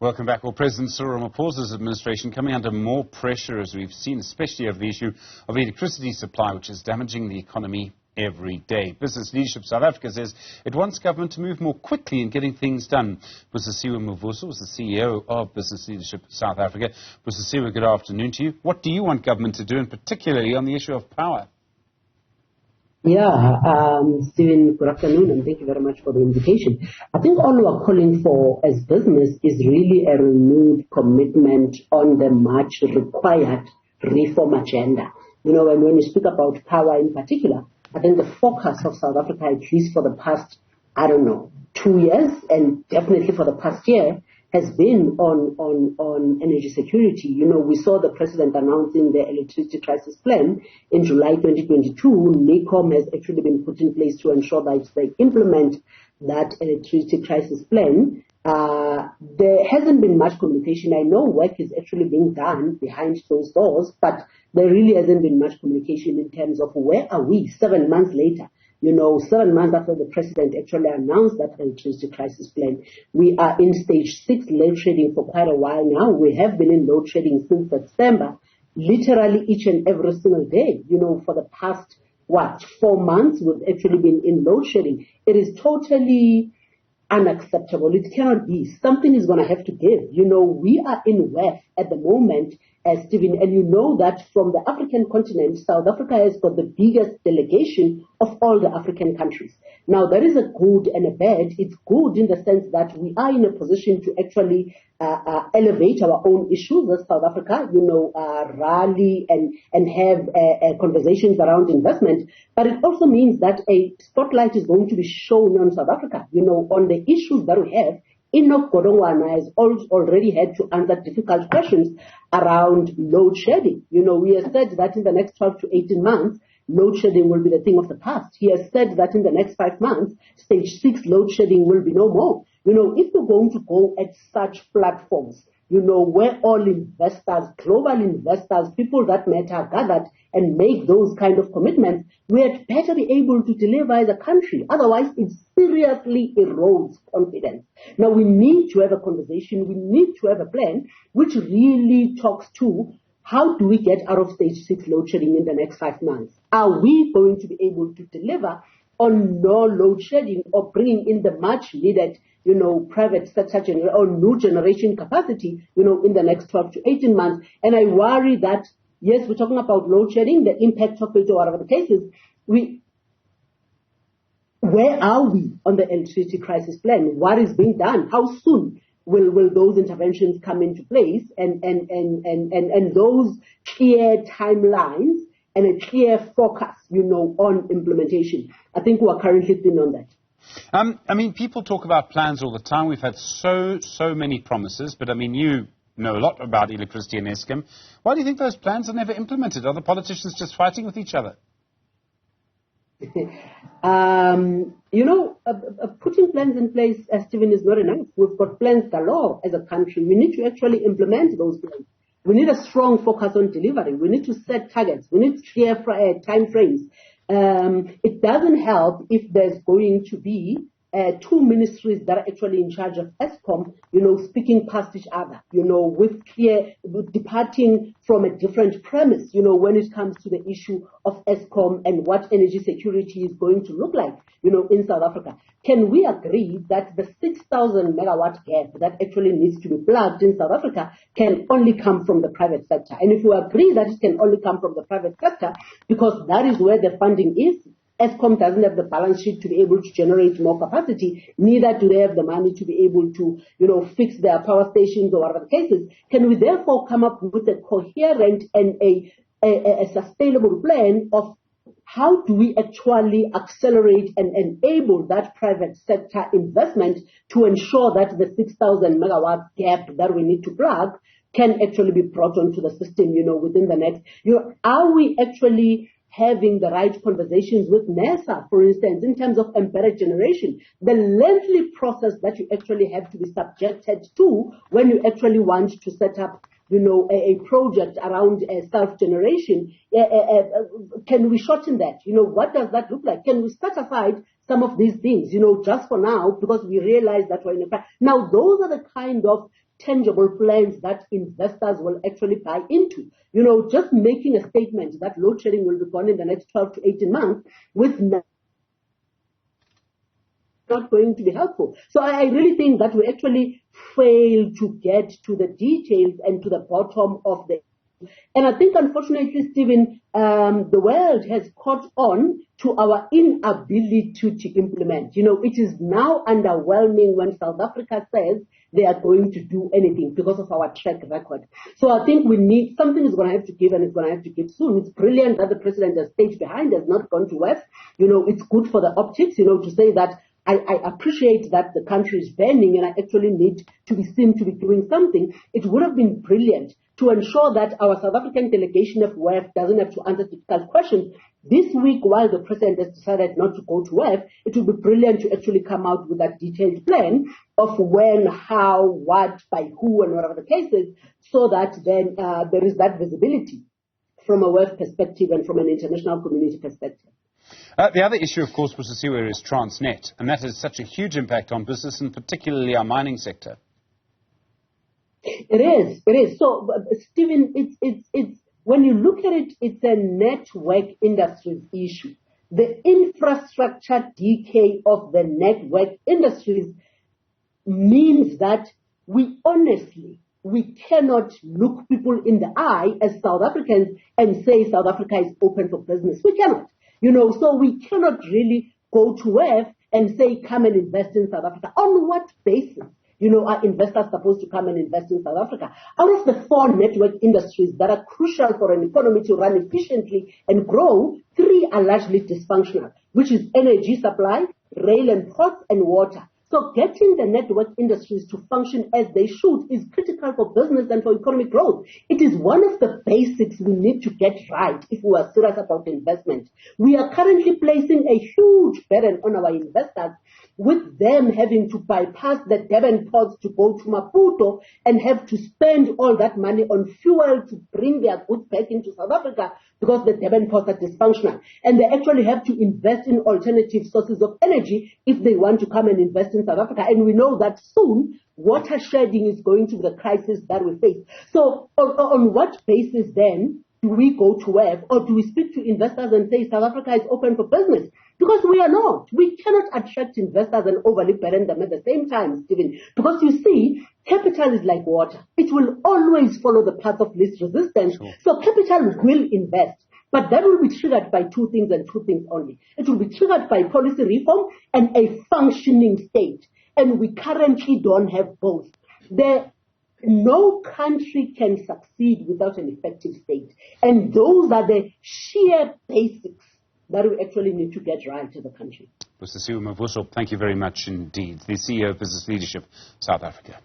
Welcome back. Well, President Cyril Ramaphosa's administration coming under more pressure, as we've seen, especially over the issue of electricity supply, which is damaging the economy every day. Business Leadership South Africa says it wants government to move more quickly in getting things done. Busisiwe Mavuso is the CEO of Business Leadership South Africa. Busisiwe, good afternoon to you. What do you want government to do, and particularly on the issue of power? Yeah, Stephen, good afternoon, and thank you very much for the invitation. I think all we are calling for as business is really a renewed commitment on the much required reform agenda. You know, and when we speak about power in particular, I think the focus of South Africa, at least for the past, 2 years, and definitely for the past year, has been on energy security. You know, we saw the president announcing the electricity crisis plan in July 2022. NECOM has actually been put in place to ensure that they implement that electricity crisis plan. There hasn't been much communication. I know work is actually being done behind closed doors, but there really hasn't been much communication in terms of where are we 7 months later. You know, 7 months after the president actually announced that electricity crisis plan. We are in stage 6 load shedding for quite a while now. We have been in load shedding since September, literally each and every single day. You know, for the past, 4 months, we've actually been in load shedding. It is totally unacceptable. It cannot be. Something is going to have to give. You know, we are in WEF at the moment, Stephen, and you know that from the African continent, South Africa has got the biggest delegation of all the African countries. Now, there is a good and a bad. It's good in the sense that we are in a position to actually elevate our own issues as South Africa, you know, rally and have conversations around investment. But it also means that a spotlight is going to be shown on South Africa, you know, on the issues that we have. Enoch Godongwana has already had to answer difficult questions around load shedding. You know, we have said that in the next 12 to 18 months, load shedding will be the thing of the past. He has said that in the next 5 months, stage 6 load shedding will be no more. You know, if you're going to go at such platforms, you know, where all investors, global investors, people that matter are gathered and make those kind of commitments, we had better be able to deliver as a country. Otherwise, it seriously erodes confidence. Now, we need to have a conversation. We need to have a plan which really talks to how do we get out of stage 6 load shedding in the next 5 months? Are we going to be able to deliver on no load shedding or bringing in the much needed, you know, private sector or new generation capacity, you know, in the next 12 to 18 months? And I worry that, yes, we're talking about load shedding, the impact of it or whatever the case is. Where are we on the electricity crisis plan? What is being done? How soon will those interventions come into place? And those clear timelines and a clear focus, you know, on implementation. I think we are currently thin on that. I mean, people talk about plans all the time. We've had so many promises, but I mean, you know a lot about electricity and Eskom. Why do you think those plans are never implemented? Are the politicians just fighting with each other? You know, putting plans in place, Stephen, is not enough. We've got plans galore as a country. We need to actually implement those plans. We need a strong focus on delivery. We need to set targets. We need clear time frames. It doesn't help if there's going to be 2 ministries that are actually in charge of Eskom, you know, speaking past each other, you know, with departing from a different premise, you know, when it comes to the issue of Eskom and what energy security is going to look like, you know, in South Africa. Can we agree that the 6,000 megawatt gap that actually needs to be plugged in South Africa can only come from the private sector? And if we agree that it can only come from the private sector, because that is where the funding is, Eskom doesn't have the balance sheet to be able to generate more capacity, neither do they have the money to be able to, you know, fix their power stations or whatever the case is. Can we therefore come up with a coherent and a sustainable plan of how do we actually accelerate and enable that private sector investment to ensure that the 6,000 megawatt gap that we need to plug can actually be brought onto the system, you know, within the next, you know, are we actually having the right conversations with NESA, for instance, in terms of embedded generation, the lengthy process that you actually have to be subjected to when you actually want to set up, you know, a project around self-generation. Can we shorten that? You know, what does that look like? Can we set aside some of these things, you know, just for now, because we realize that we're in a... Now, those are the kind of tangible plans that investors will actually buy into. You know, just making a statement that load shedding will be gone in the next 12 to 18 months with not going to be helpful. So I really think that we actually fail to get to the details and to the bottom of the. And I think, unfortunately, Stephen, the world has caught on to our inability to implement. You know, it is now underwhelming when South Africa says they are going to do anything because of our track record. So I think we need, something is going to have to give, and it's going to have to give soon. It's brilliant that the president has stayed behind, has not gone to West. You know, it's good for the optics, you know, to say that I appreciate that the country is burning and I actually need to be seen to be doing something. It would have been brilliant to ensure that our South African delegation of WEF doesn't have to answer difficult questions. This week, while the president has decided not to go to WEF, it would be brilliant to actually come out with that detailed plan of when, how, what, by who, and whatever the case is, so that then there is that visibility from a WEF perspective and from an international community perspective. The other issue, of course, Busisiwe, is Transnet, and that has such a huge impact on business and particularly our mining sector. It is. So, Stephen, it's when you look at it, it's a network industries issue. The infrastructure decay of the network industries means that we cannot look people in the eye as South Africans and say South Africa is open for business. We cannot. You know, so we cannot really go to WEF and say, come and invest in South Africa. On what basis, you know, are investors supposed to come and invest in South Africa? Out of the 4 network industries that are crucial for an economy to run efficiently and grow, 3 are largely dysfunctional, which is energy supply, rail and ports, and water. So getting the network industries to function as they should is critical for business and for economic growth. It is one of the basics we need to get right if we are serious about investment. We are currently placing a huge burden on our investors, with them having to bypass the Durban ports to go to Maputo and have to spend all that money on fuel to bring their goods back into South Africa because the Durban ports are dysfunctional. And they actually have to invest in alternative sources of energy if they want to come and invest in South Africa. And we know that soon water shedding is going to be the crisis that we face. So on what basis then do we go to WEF, or do we speak to investors and say South Africa is open for business? Because we are not. We cannot attract investors and overly burden them at the same time, Stephen. Because you see, capital is like water. It will always follow the path of least resistance. Sure. So capital will invest. But that will be triggered by 2 things and 2 things only. It will be triggered by policy reform and a functioning state. And we currently don't have both. No country can succeed without an effective state. And those are the sheer basics that we actually need to get right to the country. Busisiwe Mavuso, thank you very much indeed. The CEO of Business Leadership, South Africa.